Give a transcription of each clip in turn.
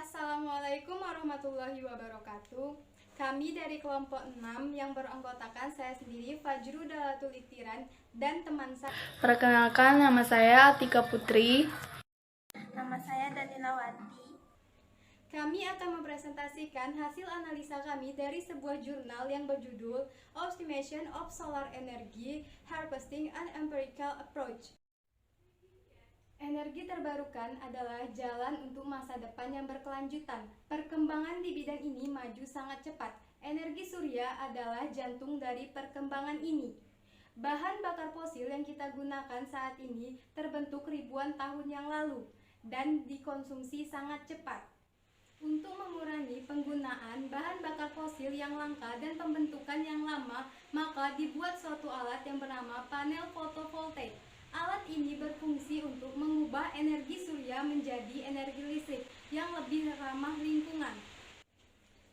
Assalamualaikum warahmatullahi wabarakatuh. Kami dari kelompok 6 yang beranggotakan saya sendiri, Fajru Dalatul Itiran, dan teman saya. Perkenalkan, nama saya Atika Putri. Nama saya Danilawati. Kami akan mempresentasikan hasil analisa kami dari sebuah jurnal yang berjudul Optimization of Solar Energy Harvesting and Empirical Approach. Energi terbarukan adalah jalan untuk masa depan yang berkelanjutan. Perkembangan di bidang ini maju sangat cepat. Energi surya adalah jantung dari perkembangan ini. Bahan bakar fosil yang kita gunakan saat ini terbentuk ribuan tahun yang lalu dan dikonsumsi sangat cepat. Untuk mengurangi penggunaan bahan bakar fosil yang langka dan pembentukan yang lama, maka dibuat suatu alat yang bernama panel fotovoltaik. Alat ini berfungsi untuk mengubah energi surya menjadi energi listrik yang lebih ramah lingkungan.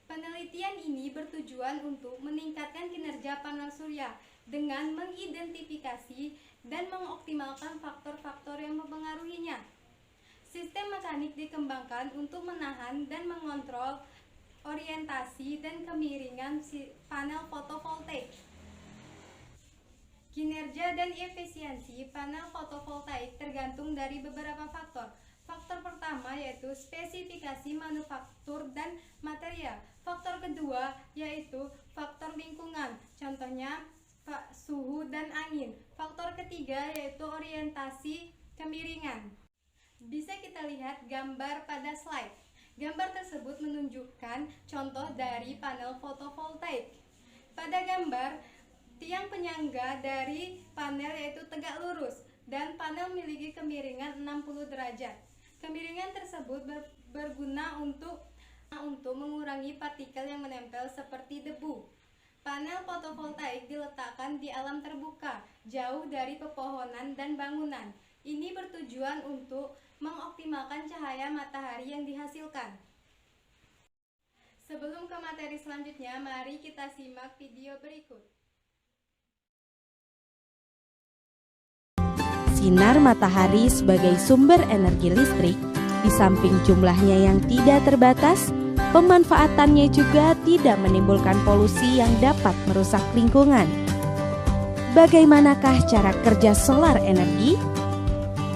Penelitian ini bertujuan untuk meningkatkan kinerja panel surya dengan mengidentifikasi dan mengoptimalkan faktor-faktor yang mempengaruhinya. Sistem mekanik dikembangkan untuk menahan dan mengontrol orientasi dan kemiringan panel fotovoltaik. Kinerja dan efisiensi panel fotovoltaik tergantung dari beberapa faktor. Faktor pertama yaitu spesifikasi manufaktur dan material. Faktor kedua yaitu faktor lingkungan, contohnya suhu dan angin. Faktor ketiga yaitu orientasi kemiringan. Bisa kita lihat gambar pada slide. Gambar tersebut menunjukkan contoh dari panel fotovoltaik. Pada gambar, tiang penyangga dari panel yaitu tegak lurus dan panel memiliki kemiringan 60 derajat. Kemiringan tersebut berguna untuk mengurangi partikel yang menempel seperti debu. Panel fotovoltaik diletakkan di alam terbuka, jauh dari pepohonan dan bangunan. Ini bertujuan untuk mengoptimalkan cahaya matahari yang dihasilkan. Sebelum ke materi selanjutnya, mari kita simak video berikut. Sinar matahari sebagai sumber energi listrik, di samping jumlahnya yang tidak terbatas, pemanfaatannya juga tidak menimbulkan polusi yang dapat merusak lingkungan. Bagaimanakah cara kerja solar energi?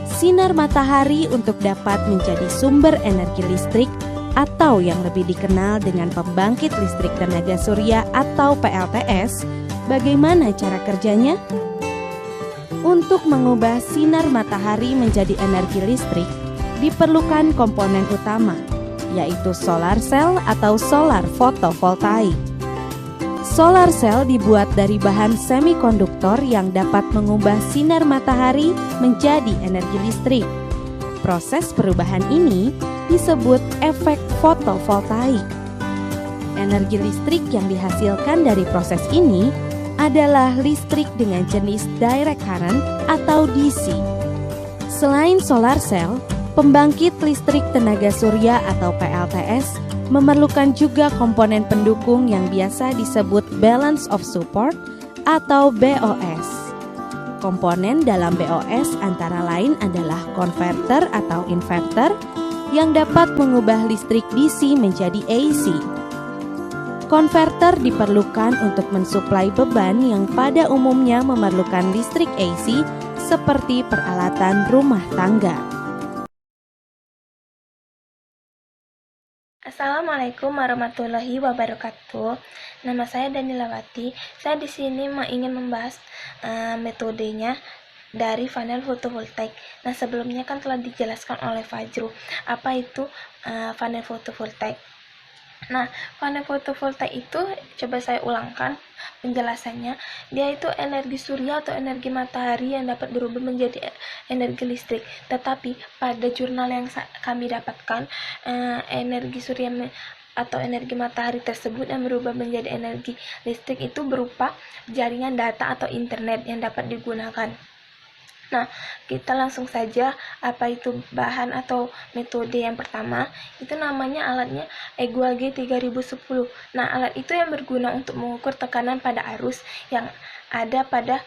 Sinar matahari untuk dapat menjadi sumber energi listrik atau yang lebih dikenal dengan pembangkit listrik tenaga surya atau PLTS, bagaimana cara kerjanya? Untuk mengubah sinar matahari menjadi energi listrik, diperlukan komponen utama, yaitu solar cell atau solar fotovoltaik. Solar cell dibuat dari bahan semikonduktor yang dapat mengubah sinar matahari menjadi energi listrik. Proses perubahan ini disebut efek fotovoltaik. Energi listrik yang dihasilkan dari proses ini adalah listrik dengan jenis direct current atau DC. Selain solar cell, pembangkit listrik tenaga surya atau PLTS memerlukan juga komponen pendukung yang biasa disebut balance of support atau BOS. Komponen dalam BOS antara lain adalah konverter atau inverter yang dapat mengubah listrik DC menjadi AC. Konverter diperlukan untuk mensuplai beban yang pada umumnya memerlukan listrik AC seperti peralatan rumah tangga. Assalamualaikum warahmatullahi wabarakatuh. Nama saya Danilawati. Saya di sini ingin membahas metodenya dari panel fotovoltaik. Nah, sebelumnya kan telah dijelaskan oleh Fajru apa itu panel fotovoltaik. Nah, panel fotovoltaik itu coba saya ulangkan penjelasannya. Dia itu energi surya atau energi matahari yang dapat berubah menjadi energi listrik. Tetapi pada jurnal yang kami dapatkan, energi surya atau energi matahari tersebut yang berubah menjadi energi listrik itu berupa jaringan data atau internet yang dapat digunakan. Nah, kita langsung saja apa itu bahan atau metode yang pertama. Itu namanya alatnya EGUA G3010. Nah, alat itu yang berguna untuk mengukur tekanan pada arus yang ada pada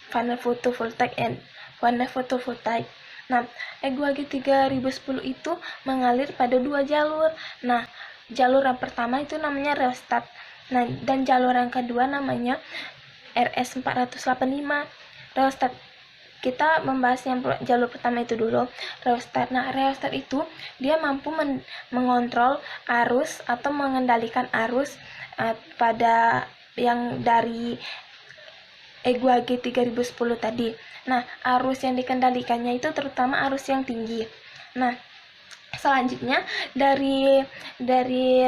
panel fotovoltaik. Nah, EGWG 3010 itu mengalir pada 2 jalur. Nah, jalur yang pertama itu namanya rheostat. Nah, dan jalur yang kedua namanya RS 485. Rheostat, kita membahas yang jalur pertama itu dulu, rheostat. Nah, rheostat itu dia mampu mengontrol arus atau mengendalikan arus pada yang dari EGWG 3010 tadi. Nah, arus yang dikendalikannya itu terutama arus yang tinggi. Nah, selanjutnya dari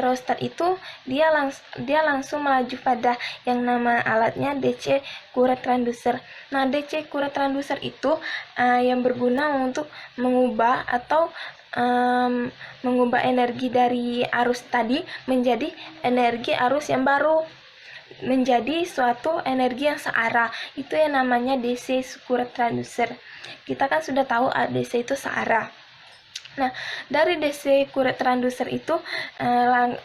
rheostat itu dia langsung melaju pada yang nama alatnya DC current transducer. Nah, DC current transducer itu yang berguna untuk mengubah atau mengubah energi dari arus tadi menjadi energi arus yang baru, menjadi suatu energi yang searah. Itu yang namanya DC current transducer. Kita kan sudah tahu DC itu searah. Nah, dari DC current transducer itu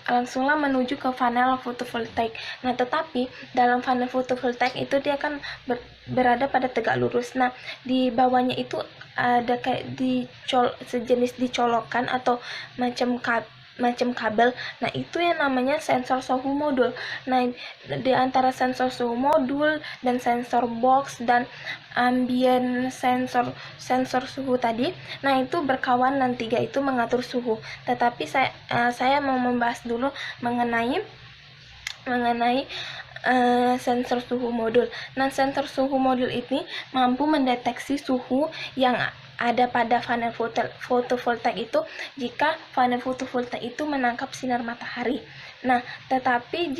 langsunglah menuju ke panel fotovoltaik. Nah, tetapi dalam panel fotovoltaik itu dia kan berada pada tegak lurus. Nah, di bawahnya itu ada kayak sejenis dicolokan atau macam kabel. Nah, itu yang namanya sensor suhu modul. Nah, di antara sensor suhu modul dan sensor box dan ambient sensor suhu tadi, nah itu berkawan dan tiga itu mengatur suhu. Tetapi saya mau membahas dulu mengenai sensor suhu modul. Nah, sensor suhu modul ini mampu mendeteksi suhu yang ada pada panel fotovoltaik itu jika panel fotovoltaik itu menangkap sinar matahari. Nah, tetapi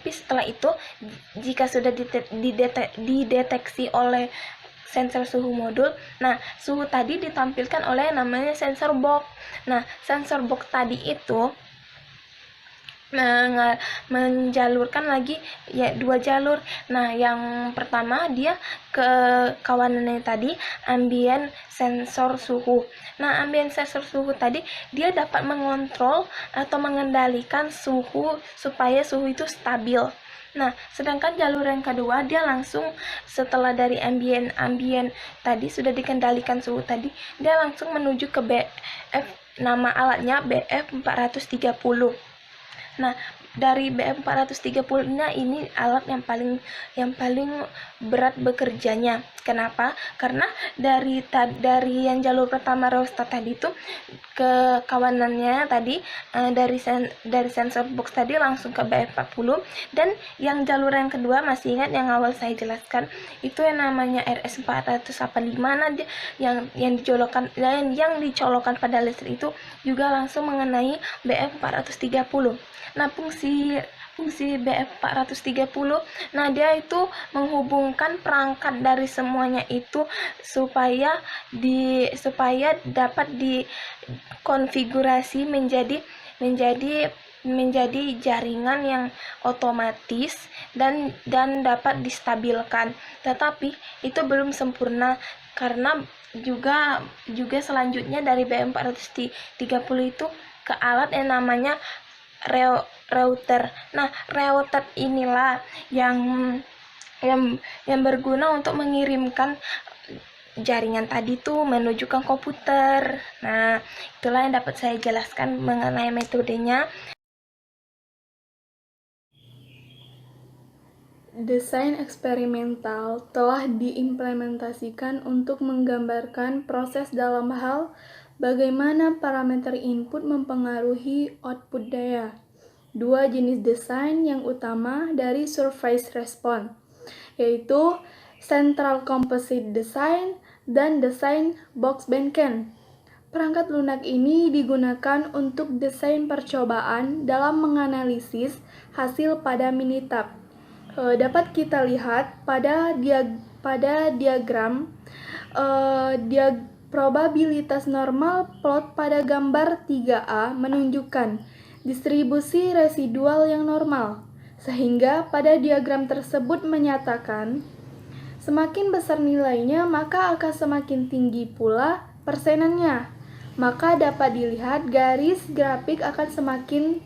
setelah itu jika sudah dideteksi oleh sensor suhu modul, nah suhu tadi ditampilkan oleh namanya sensor box. Nah, sensor box tadi itu menjalurkan lagi ya 2 jalur. Nah, yang pertama dia ke kawanannya tadi ambient sensor suhu. Nah, ambient sensor suhu tadi dia dapat mengontrol atau mengendalikan suhu supaya suhu itu stabil. Nah, sedangkan jalur yang kedua dia langsung setelah dari ambient tadi sudah dikendalikan suhu tadi, dia langsung menuju ke BF, nama alatnya BF 430. Nah, dari BF 430 ini alat yang paling berat bekerjanya. Kenapa? Karena dari yang jalur pertama rheostat tadi itu ke kawanannya tadi dari sensor box tadi langsung ke BF 40, dan yang jalur yang kedua masih ingat yang awal saya jelaskan itu yang namanya RS 485. Nah, yang dicolokkan pada listrik itu juga langsung mengenai BF 430. Nah, fungsi BF 430, nah dia itu menghubungkan perangkat dari semuanya itu supaya dapat dikonfigurasi menjadi jaringan yang otomatis dan dapat distabilkan. Tetapi itu belum sempurna karena juga selanjutnya dari BF 430 itu ke alat yang namanya router. Nah, router inilah yang berguna untuk mengirimkan jaringan tadi tuh menuju ke komputer. Nah, itulah yang dapat saya jelaskan mengenai metodenya. Desain eksperimental telah diimplementasikan untuk menggambarkan proses dalam hal bagaimana parameter input mempengaruhi output daya. 2 jenis desain yang utama dari surface response, yaitu Central Composite Design dan desain box Benken. Perangkat lunak ini digunakan untuk desain percobaan dalam menganalisis hasil pada Minitab. Dapat kita lihat pada diagram probabilitas normal plot pada gambar 3A menunjukkan distribusi residual yang normal, sehingga pada diagram tersebut menyatakan semakin besar nilainya maka akan semakin tinggi pula persenannya. Maka dapat dilihat garis grafik akan semakin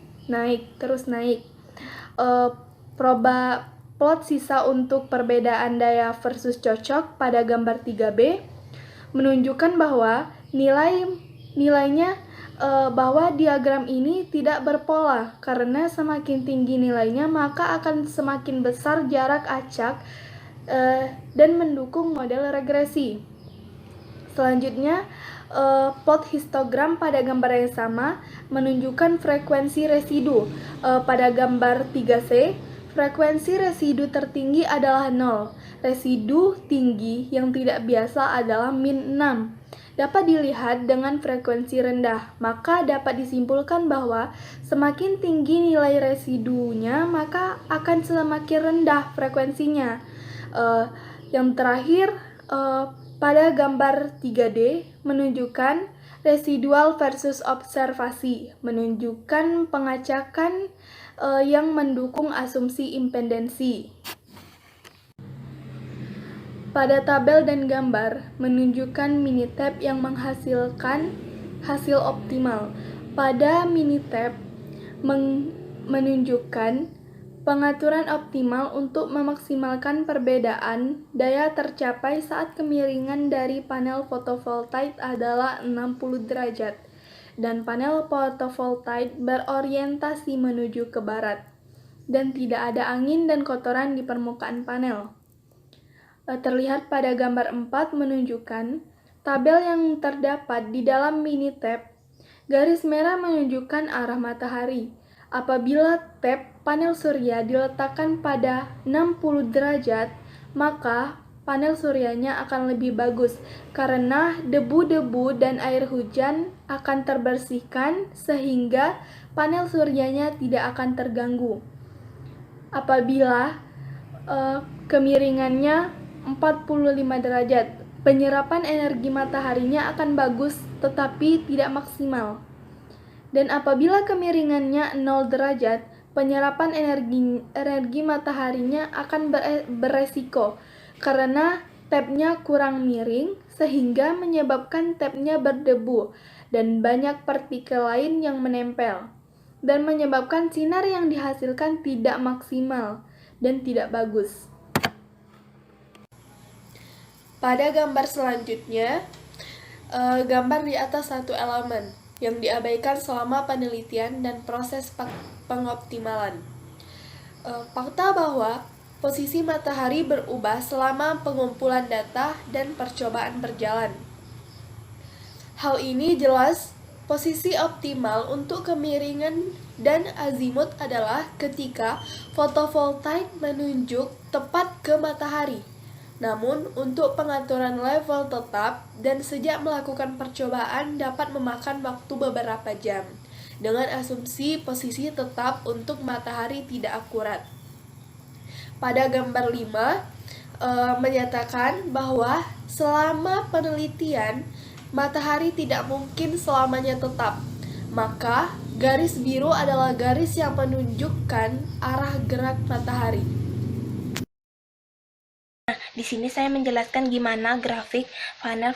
terus naik. Plot sisa untuk perbedaan daya versus cocok pada gambar 3B menunjukkan bahwa nilainya bahwa diagram ini tidak berpola, karena semakin tinggi nilainya maka akan semakin besar jarak acak dan mendukung model regresi. Selanjutnya, plot histogram pada gambar yang sama menunjukkan frekuensi residu. Pada gambar 3C, frekuensi residu tertinggi adalah 0. Residu tinggi yang tidak biasa adalah min 6. Dapat dilihat dengan frekuensi rendah, maka dapat disimpulkan bahwa semakin tinggi nilai residunya, maka akan semakin rendah frekuensinya. Yang terakhir, pada gambar 3D menunjukkan residual versus observasi, menunjukkan pengacakan yang mendukung asumsi impedensi. Pada tabel dan gambar menunjukkan Minitab yang menghasilkan hasil optimal. Pada Minitab menunjukkan pengaturan optimal untuk memaksimalkan perbedaan daya tercapai saat kemiringan dari panel fotovoltaik adalah 60 derajat dan panel fotovoltaik berorientasi menuju ke barat dan tidak ada angin dan kotoran di permukaan panel. Terlihat pada gambar 4 menunjukkan tabel yang terdapat di dalam Minitab. Garis merah menunjukkan arah matahari. Apabila tab panel surya diletakkan pada 60 derajat, maka panel suryanya akan lebih bagus karena debu-debu dan air hujan akan terbersihkan sehingga panel suryanya tidak akan terganggu. Apabila kemiringannya 45 derajat, penyerapan energi mataharinya akan bagus tetapi tidak maksimal. Dan apabila kemiringannya 0 derajat, penyerapan energi mataharinya akan beresiko karena tabnya kurang miring sehingga menyebabkan tabnya berdebu dan banyak partikel lain yang menempel dan menyebabkan sinar yang dihasilkan tidak maksimal dan tidak bagus. Pada gambar selanjutnya, gambar di atas satu elemen yang diabaikan selama penelitian dan proses pengoptimalan. Fakta bahwa posisi matahari berubah selama pengumpulan data dan percobaan berjalan. Hal ini jelas posisi optimal untuk kemiringan dan azimut adalah ketika fotovoltaik menunjuk tepat ke matahari. Namun, untuk pengaturan level tetap dan sejak melakukan percobaan dapat memakan waktu beberapa jam, dengan asumsi posisi tetap untuk matahari tidak akurat. Pada gambar 5, menyatakan bahwa selama penelitian, matahari tidak mungkin selamanya tetap. Maka, garis biru adalah garis yang menunjukkan arah gerak matahari. Di sini saya menjelaskan gimana grafik panel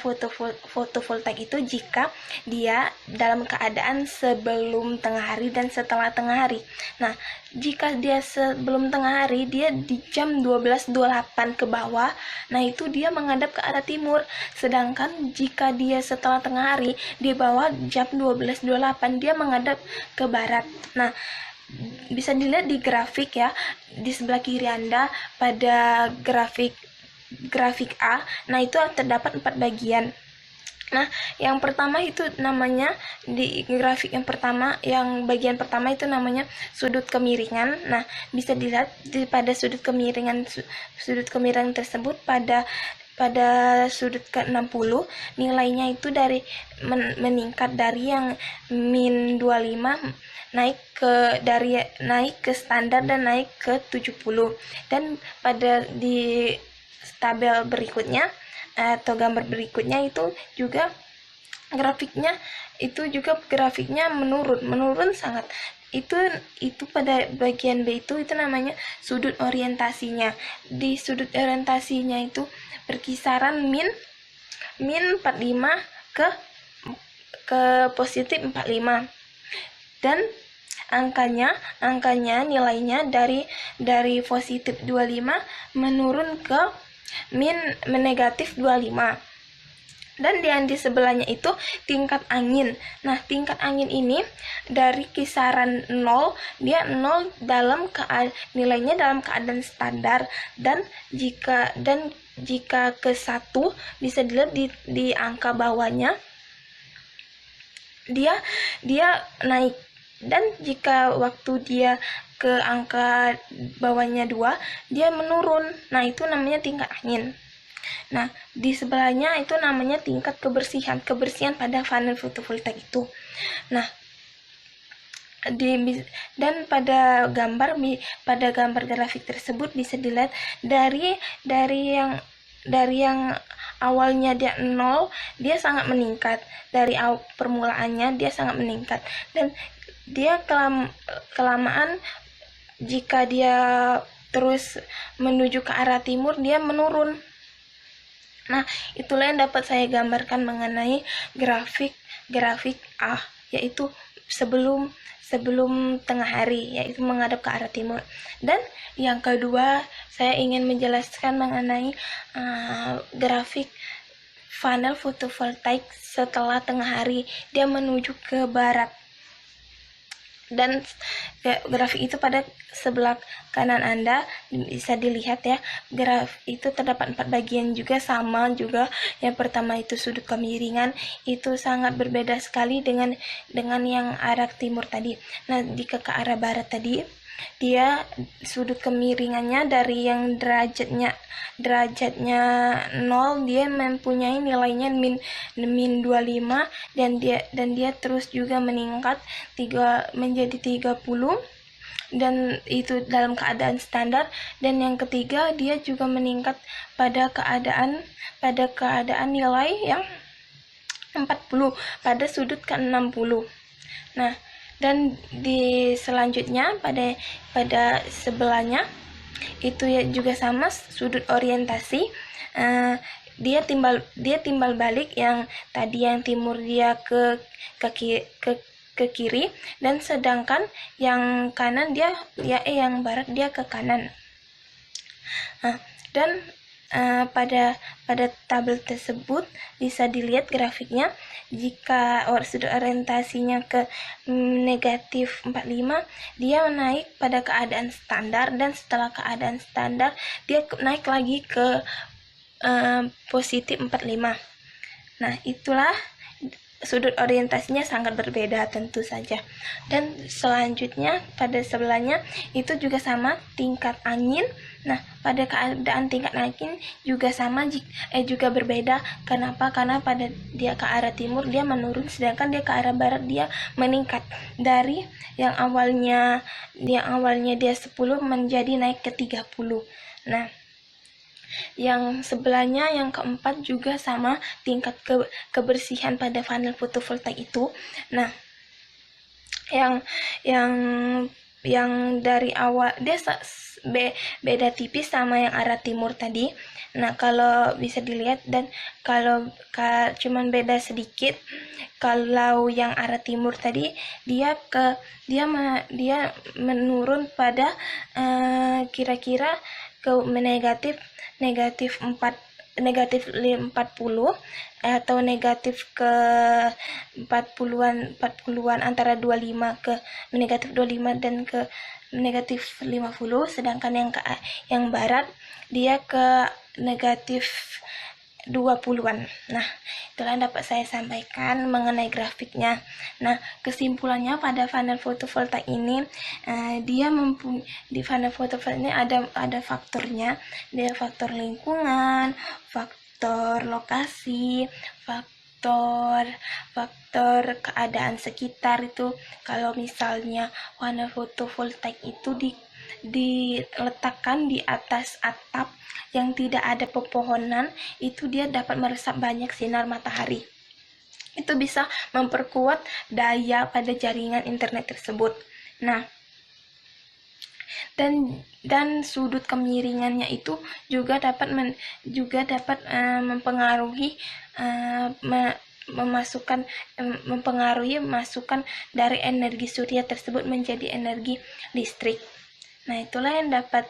fotovoltaik itu jika dia dalam keadaan sebelum tengah hari dan setelah tengah hari. Nah, jika dia sebelum tengah hari, dia di jam 12.28 ke bawah, nah itu dia menghadap ke arah timur. Sedangkan jika dia setelah tengah hari, di bawah jam 12.28 dia menghadap ke barat. Nah, bisa dilihat di grafik ya, di sebelah kiri Anda pada grafik A. Nah, itu terdapat 4 bagian. Nah, yang pertama itu namanya di grafik yang pertama, yang bagian pertama itu namanya sudut kemiringan. Nah, bisa dilihat pada sudut kemiringan tersebut pada sudut ke-60 nilainya itu dari meningkat dari yang min 25 naik ke standar dan naik ke 70. Dan pada di tabel berikutnya atau gambar berikutnya itu juga grafiknya menurun sangat. Itu pada bagian B itu namanya sudut orientasinya. Di sudut orientasinya itu berkisaran min 45 ke positif 45. Dan angkanya nilainya dari positif 25 menurun ke negatif 25. Dan yang di sebelahnya itu tingkat angin. Nah, tingkat angin ini dari kisaran 0, dia 0 nilainya dalam keadaan standar, dan jika ke 1 bisa dilihat di angka bawahnya dia naik, dan jika waktu dia ke angka bawahnya 2 dia menurun. Nah, itu namanya tingkat angin. Nah, di sebelahnya itu namanya tingkat kebersihan pada panel fotovoltaik itu. Nah, dan pada gambar grafik tersebut bisa dilihat dari yang awalnya dia 0, dia sangat meningkat. Dari permulaannya dia sangat meningkat, dan dia kelamaan jika dia terus menuju ke arah timur dia menurun. Nah, itulah yang dapat saya gambarkan mengenai grafik A, yaitu sebelum tengah hari, yaitu menghadap ke arah timur. Dan yang kedua, saya ingin menjelaskan mengenai grafik panel fotovoltaik setelah tengah hari, dia menuju ke barat. Dan grafik itu pada sebelah kanan Anda bisa dilihat ya, grafik itu terdapat 4 bagian juga, sama juga. Yang pertama itu sudut kemiringan, itu sangat berbeda sekali dengan yang arah timur tadi. Nah, jika ke arah barat tadi, dia sudut kemiringannya dari yang derajatnya 0, dia mempunyai nilainya min 25, dan dia terus juga meningkat menjadi 30, dan itu dalam keadaan standar. Dan yang ketiga, dia juga meningkat pada keadaan nilai yang 40 pada sudut ke 60. Nah, dan di selanjutnya pada sebelahnya itu ya juga sama, sudut orientasi. Dia timbal balik, yang tadi yang timur dia ke kiri, dan sedangkan yang kanan yang barat dia ke kanan. Dan pada tabel tersebut bisa dilihat grafiknya. Jika sudut orientasinya ke negatif 45, dia naik pada keadaan standar, dan setelah keadaan standar dia naik lagi ke positif 45. Nah, itulah sudut orientasinya sangat berbeda tentu saja. Dan selanjutnya pada sebelahnya itu juga sama, tingkat angin. Nah, pada keadaan tingkat angin juga sama, juga berbeda. Kenapa? Karena pada dia ke arah timur dia menurun, sedangkan dia ke arah barat dia meningkat. Dari yang awalnya dia 10 menjadi naik ke 30. Nah, yang sebelahnya yang keempat juga sama, tingkat kebersihan pada panel fotovoltaik itu. Nah, yang dari awal dia beda tipis sama yang arah timur tadi. Nah, kalau bisa dilihat, dan kalau cuman beda sedikit. Kalau yang arah timur tadi dia menurun pada kira-kira ke negatif 40 atau negatif ke 40-an, antara 25 ke negatif 25 dan ke negatif 50, sedangkan yang barat dia ke negatif 20-an. Nah, itulah yang dapat saya sampaikan mengenai grafiknya. Nah, kesimpulannya pada panel fotovoltaik ini, di panel fotovoltaik ini ada faktornya, dia faktor lingkungan, faktor lokasi, faktor keadaan sekitar. Itu kalau misalnya panel fotovoltaik itu diletakkan di atas atap yang tidak ada pepohonan, itu dia dapat meresap banyak sinar matahari. Itu bisa memperkuat daya pada jaringan internet tersebut. Nah, dan sudut kemiringannya itu juga dapat mempengaruhi masukan dari energi surya tersebut menjadi energi listrik. Nah, itulah yang dapat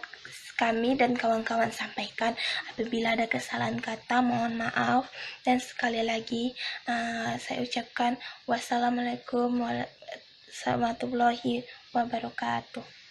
kami dan kawan-kawan sampaikan. Apabila ada kesalahan kata, mohon maaf. Dan sekali lagi saya ucapkan wassalamualaikum warahmatullahi wabarakatuh.